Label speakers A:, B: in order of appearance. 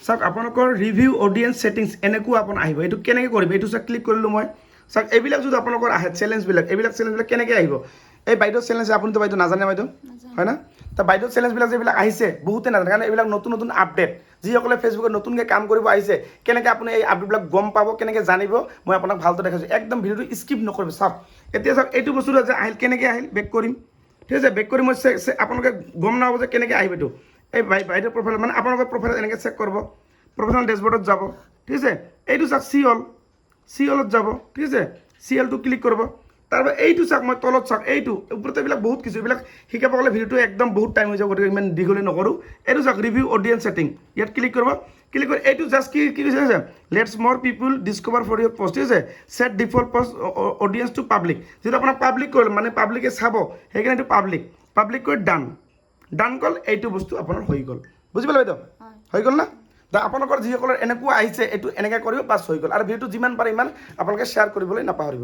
A: চাওক আপোনালোকৰ review audience settings এনেকুৱা আপোন আহিব এইটো কেনেকৈ কৰিব এইটো চাওক ক্লিক কৰিলোঁ মই চাওক এইবিলাক যদি আপোনালোকৰ আহে চেলেঞ্জবিলাক এইবিলাক চেলেঞ্জবিলাক কেনেকৈ আহিব এই বাইদেউ চেলেঞ্জ আপুনিতো বাইদেউ নাজানে বাইদেউ হয় না তো বাইদেউ চেলেঞ্জবিলাক যিবিলাক আহিছে বহুতে নাজানে কাৰণ এইবিলাক নতুন নতুন আপডেট যিসকলে ফেচবুকত নতুনকৈ কাম কৰিব আহিছে কেনেকৈ আপুনি এই আপডেটবিলাক গম পাব কেনেকৈ জানিব মই আপোনাক ভালদৰে দেখাইছোঁ একদম ভিডিঅ'টো স্কিপ নকৰিব চাওক এতিয়া চাওক এইটো বস্তুটো যে আহিল কেনেকৈ আহিল বেক কৰিম ঠিক আছে বেক কৰি মই আপোনালোকে গম নাপাব যে কেনেকৈ আহিব এইটো এই বাইদেউৰ প্ৰফাইল মানে আপোনালোকৰ প্ৰফাইল এনেকৈ চেক কৰিব প্ৰফেশ্যনেল ডেছবৰ্ডত যাব ঠিক আছে এইটো চাওক চি অলত যাব ঠিক আছে চি এলটো ক্লিক কৰিব তাৰপৰা এইটো চাওক মই তলত চাওক এইটো ওপৰতে এইবিলাক বহুত কিছু এইবিলাক শিকাব গ'লে ভিডিঅ'টো একদম বহুত টাইম হৈ যাব গতিকে ইমান দীঘলে নকৰোঁ এইটো চাওক ৰিভিউ অডিয়েন্স ছেটিং ইয়াত ক্লিক কৰিব ক্লিক কৰি এইটো জাষ্ট কি হৈছে let's more people discover for your post ঠিক আছে set default post audience to public যিটো আপোনাৰ পাব্লিক কৰিল মানে পাব্লিকে চাব সেইকাৰণে এইটো পাব্লিক কৰি ডান কল এইটো বস্তু আপোনাৰ হৈ গ'ল বুজি পালে বাইদেউ হৈ গ'ল না তো আপোনালোকৰ যিসকলৰ এনেকুৱা আহিছে এইটো এনেকৈ কৰিব বাছ হৈ গ'ল আৰু ভিডিঅ'টো যিমান পাৰে ইমান আপোনালোকে শ্বেয়াৰ কৰিবলৈ নাপাহৰিব